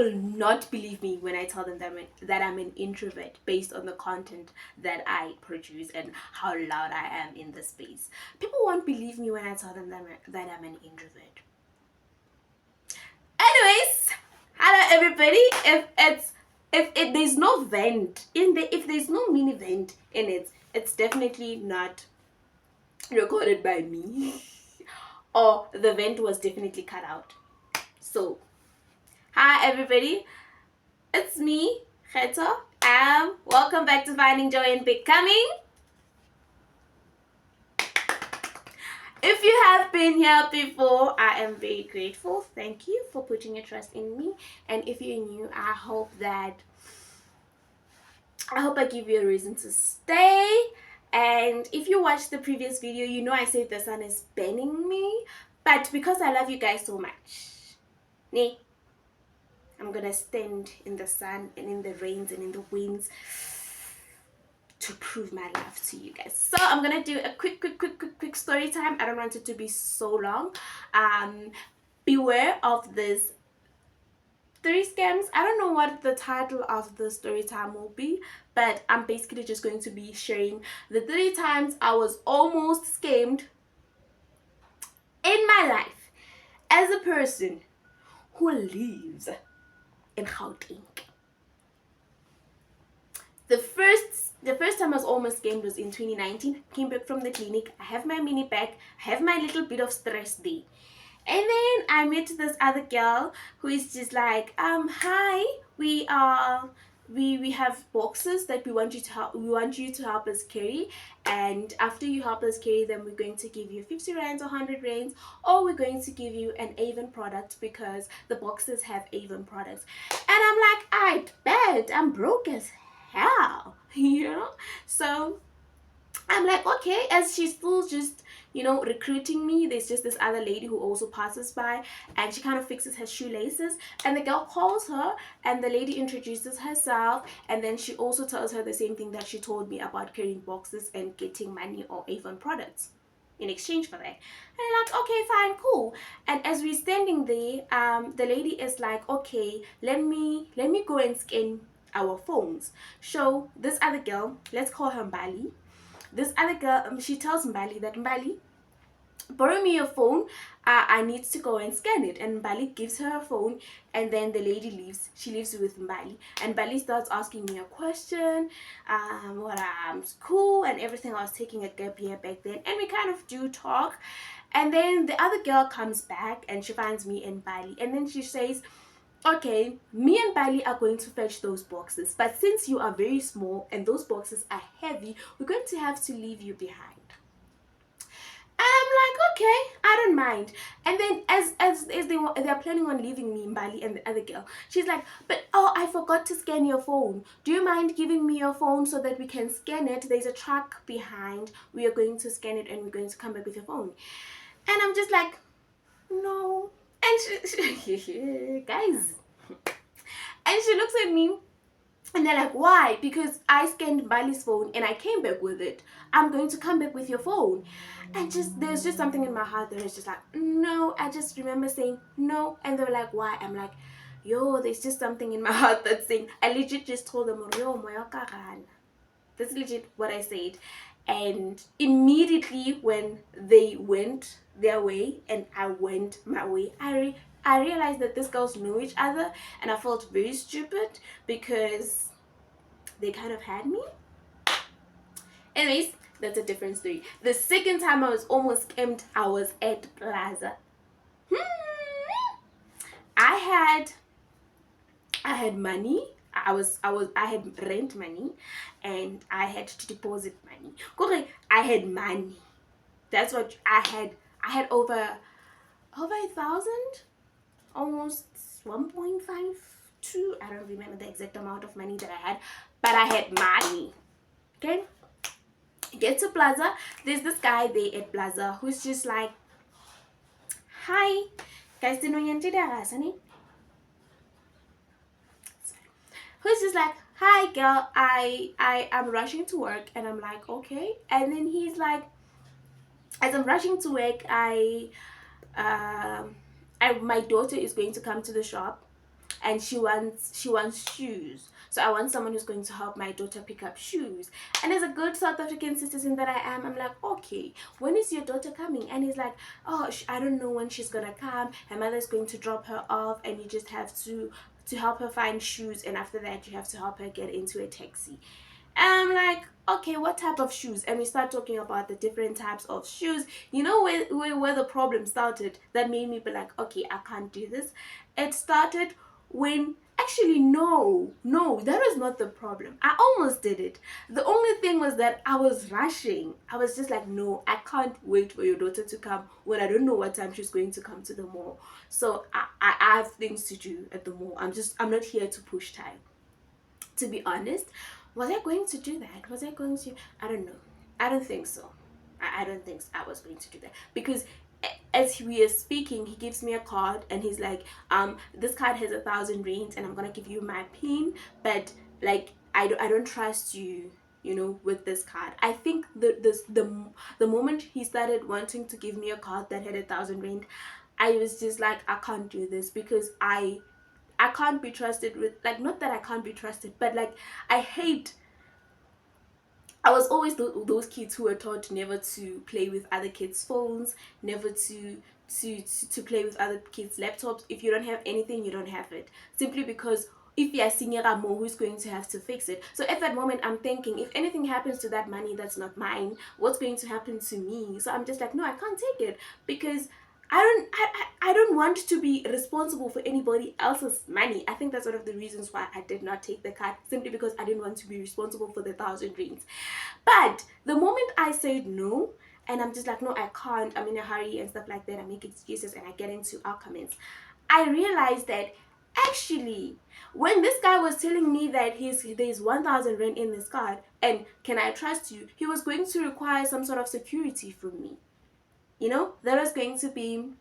will not believe me when I tell them that I'm an introvert based on the content that I produce and how loud I am in the space. People won't believe me when I tell them that I'm an introvert. Anyways, hello everybody. If there's no vent in the if there's no mini vent in it, it's definitely not recorded by me. Or the vent was definitely cut out. So, hi everybody. It's me, Kheto. Welcome back to Finding Joy in Becoming. If you have been here before, I am very grateful. Thank you for putting your trust in me. And if you're new, I hope I give you a reason to stay. And if you watched the previous video, you know I said the sun is burning me. But because I love you guys so much, I'm gonna stand in the sun and in the rains and in the winds to prove my love to you guys. So I'm gonna do a quick story time. I don't want it to be so long. Beware of this 3 scams. I don't know what the title of the story time will be, but I'm basically just going to be sharing the 3 times I was almost scammed in my life as a person who lives in Gauteng. The first time I was almost scammed was in 2019. Came back from the clinic. I have my mini bag. I have my little bit of stress day. And then I met this other girl who is just like, hi, we have boxes that we want you to help us carry, and after you help us carry them, we're going to give you 50 rands or 100 rands, or we're going to give you an Avon product because the boxes have Avon products. And I'm like, I bet, I'm broke as hell, so I'm like, okay, as she's still just, recruiting me, there's just this other lady who also passes by, and she kind of fixes her shoelaces, and the girl calls her, and the lady introduces herself, and then she also tells her the same thing that she told me about carrying boxes and getting money or Avon products in exchange for that. And I'm like, okay, fine, cool. And as we're standing there, the lady is like, okay, let me go and scan our phones. So this other girl, let's call her Mbali. This other girl, she tells Mbali that, Mbali, borrow me your phone. I need to go and scan it. And Mbali gives her her phone, and then the lady leaves. She leaves with Mbali, and Mbali starts asking me a question. What school and everything. I was taking a gap year back then, and we kind of do talk. And then the other girl comes back, and she finds me and Mbali, and then she says, okay, me and Bali are going to fetch those boxes, but since you are very small and those boxes are heavy, we're going to have to leave you behind. And I'm like, okay, I don't mind. And then as they're planning on leaving me, Mbali and the other girl, she's like, but oh, I forgot to scan your phone. Do you mind giving me your phone so that we can scan it? There's a truck behind. We are going to scan it and we're going to come back with your phone. And I'm just like, no. And she guys. And she looks at me, and they're like, why? Because I scanned Bali's phone and I came back with it. I'm going to come back with your phone. And there's just something in my heart that is just like, no. I just remember saying no. And they were like, why? I'm like, yo, there's just something in my heart that's saying, I legit just told them, yo, moya karana. That's legit what I said. And immediately when they went their way and I went my way, I realized that these girls knew each other, and I felt very stupid because they kind of had me. Anyways, that's a different story. The second time I was almost scammed, I was at Plaza. I had money. I had rent money, and I had to deposit money. I had money. That's what I had. I had over 1,000, almost 1.52. I don't remember the exact amount of money that I had, but I had money. Okay. Get to Plaza. There's this guy there at Plaza who's just like, hi, guys, who's just like, hi girl, I'm rushing to work. And I'm like, okay. And then he's like, as I'm rushing to work, my daughter is going to come to the shop, and she wants shoes. So I want someone who's going to help my daughter pick up shoes. And as a good South African citizen that I am, I'm like, okay, when is your daughter coming? And he's like, oh, I don't know when she's gonna come. Her mother's going to drop her off, and you just have to help her find shoes, and after that you have to help her get into a taxi. And I'm like, okay, what type of shoes? And we start talking about the different types of shoes. You know where the problem started that made me be like, okay, I can't do this? It started when actually no, that was not the problem. I almost did it. The only thing was that I was rushing. I was just like, no, I can't wait for your daughter to come when I don't know what time she's going to come to the mall. So I have things to do at the mall. I'm not here to push time, to be honest. Was I going to do that? Was I going to? I don't know. I don't think so. I don't think I was going to do that, because as we are speaking, he gives me a card and he's like, this card has 1,000 rands and I'm gonna give you my pin, but like I don't trust you, with this card. I think the moment he started wanting to give me a card that had 1,000 rand, I was just like, I can't do this, because I can't be trusted with, like, not that I can't be trusted, but like I was always those kids who were taught never to play with other kids' phones, never to play with other kids' laptops. If you don't have anything, you don't have it. Simply because if you are senior more, who's going to have to fix it? So at that moment, I'm thinking, if anything happens to that money that's not mine, what's going to happen to me? So I'm just like, no, I can't take it, because I don't want to be responsible for anybody else's money. I think that's one of the reasons why I did not take the card, simply because I didn't want to be responsible for the 1,000 rings. But the moment I said no, and I'm just like, no, I can't, I'm in a hurry and stuff like that, I make excuses and I get into arguments, I realized that actually, when this guy was telling me that there's 1,000 rand in this card and can I trust you, he was going to require some sort of security from me. There was going to be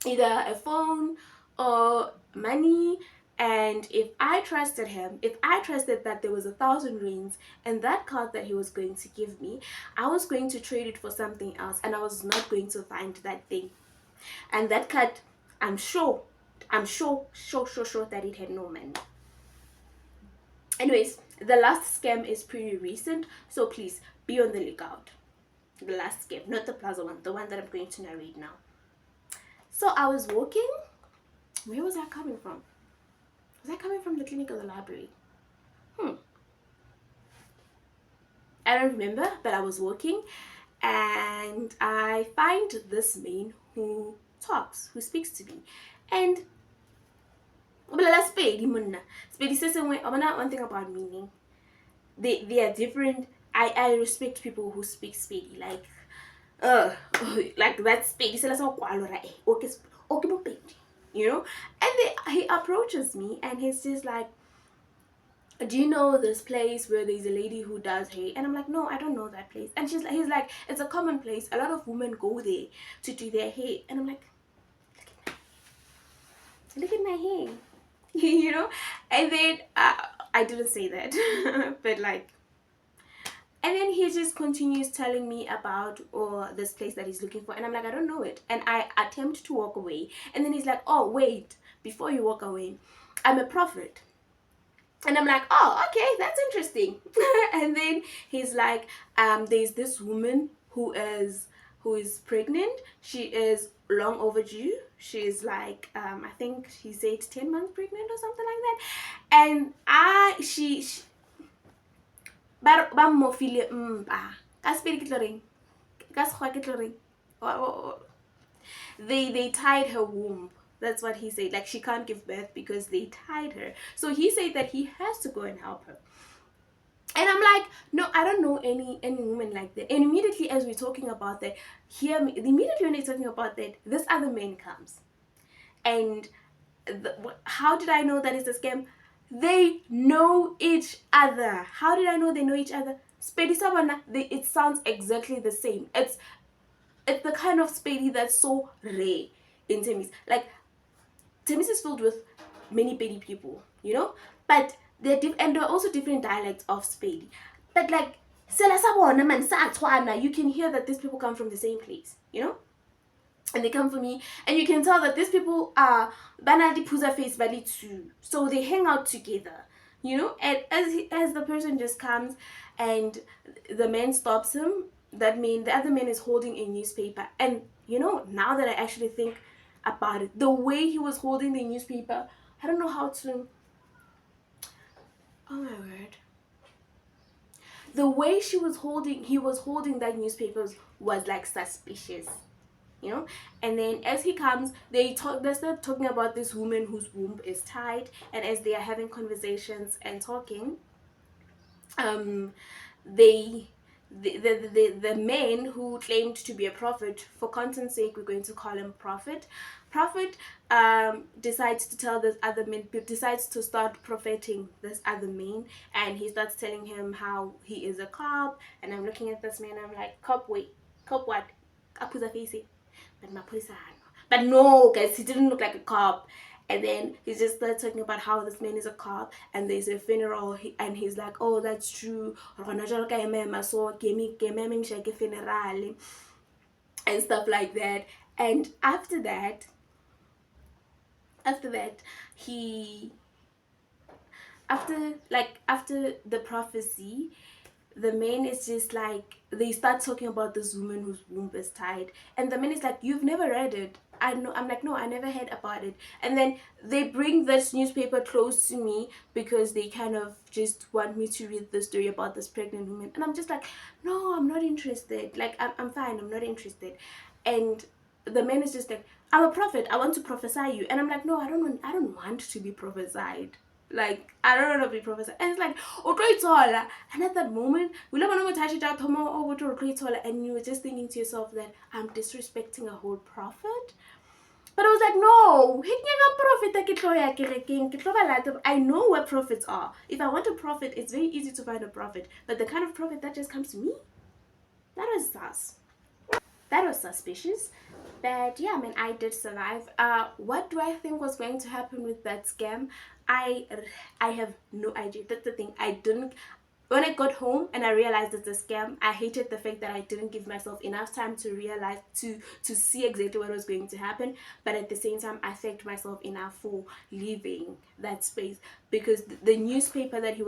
either a phone or money. And if I trusted him, if I trusted that there was 1,000 rings and that card that he was going to give me, I was going to trade it for something else, and I was not going to find that thing. And that card, I'm sure that it had no money. Anyways, the last scam is pretty recent, so please be on the lookout. The last scam, not the plaza one, the one that I'm going to narrate now. So I was walking. Where was I coming from? Was I coming from the clinic or the library? I don't remember, but I was walking and I find this man who speaks to me. And Spedi says one thing about meaning. They are different. I respect people who speak Spedi, like like that Spedi. And he approaches me and he's just like, do you know this place where there's a lady who does hair? And I'm like, no, I don't know that place. And he's like, it's a common place, a lot of women go there to do their hair. And I'm like, look at my hair. And then I didn't say that but like, and then he just continues telling me about this place that he's looking for, and I'm like, I don't know it. And I attempt to walk away, and then he's like, oh wait, before you walk away, I'm a prophet. And I'm like, oh, okay, that's interesting. And then he's like, there's this woman who is pregnant. She is long overdue. She's like, I think he said 10 months pregnant or something like that. And she ba mo file mpa ka sepedi ke tlo reng ka sekgwa ke tlo reng they tied her womb. That's what he said. Like, she can't give birth because they tied her. So he said that he has to go and help her. And I'm like, no, I don't know any woman like that. And immediately as we're talking about that, immediately when they're talking about that, this other man comes. And how did I know that it's a scam? They know each other. How did I know they know each other? Spedi Sabana, it sounds exactly the same. It's the kind of Spedi that's so rare in Temis. Like, Temis is filled with many Pedi people, but there are also different dialects of Spedi. But like, you can hear that these people come from the same place, and they come for me, and you can tell that these people are banality puza face value too, so they hang out together, you know. And as the person just comes and the man stops him, that means the other man is holding a newspaper. And you know, now that I actually think about it, the way he was holding the newspaper, I don't know how to, oh my word, the way he was holding that newspaper was like suspicious, you know. And then as he comes, they start talking about this woman whose womb is tied, and as they are having conversations and talking, um they the man who claimed to be a prophet, for content's sake we're going to call him Prophet, decides to tell this other man, decides to start propheting this other man, and he starts telling him how he is a cop. And I'm looking at this man, I'm like, cop, wait, cop what? Apuza face, but my police are, but no guys, he didn't look like a cop. And then he just started talking about how this man is a cop and there's a funeral, and he's like, oh, that's true, so funeral and stuff like that. And after that he after the prophecy, the man is just like, they start talking about this woman whose womb is tied, and the man is like, you've never read it? I know. I'm like, no, I never heard about it. And then they bring this newspaper close to me because they kind of just want me to read the story about this pregnant woman, and I'm just like, no, I'm not interested. Like, I'm fine, I'm not interested. And the man is just like, I'm a prophet, I want to prophesy you. And I'm like, no, I don't want to be prophesied. Like, I don't want to be prophesied. And it's like, and at that moment, and you were just thinking to yourself that I'm disrespecting a whole prophet. But I was like, no, I know what prophets are. If I want a prophet, it's very easy to find a prophet. But the kind of prophet that just comes to me, that was sus. That was suspicious. But yeah, I mean, I did survive. What do I think was going to happen with that scam? I have no idea. That's the thing. I didn't. When I got home and I realized it's a scam, I hated the fact that I didn't give myself enough time to realize, to see exactly what was going to happen. But at the same time, I thanked myself enough for leaving that space, because the newspaper that he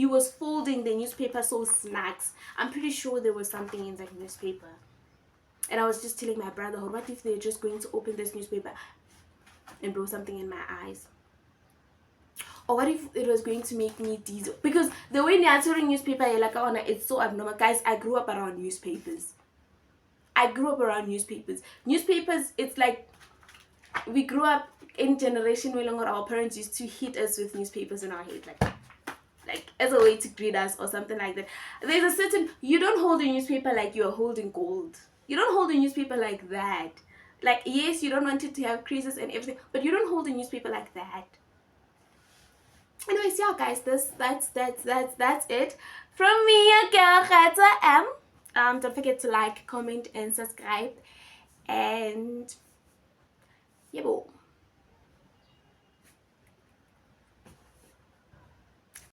was folding the newspaper so snacks. I'm pretty sure there was something in that newspaper. And I was just telling my brother, what if they're just going to open this newspaper and blow something in my eyes? Or what if it was going to make me diesel? Because the way they're telling newspaper, it's so abnormal. Guys, I grew up around newspapers. Newspapers, it's like we grew up in generation where our parents used to hit us with newspapers in our head, like as a way to greet us or something like that. There's a certain, you don't hold a newspaper like you're holding gold. You don't hold a newspaper like that. Like, yes, you don't want it to have creases and everything, but you don't hold a newspaper like that. Anyways, yeah, guys, that's it from me, your girl Khata M. Don't forget to like, comment, and subscribe. And yeah,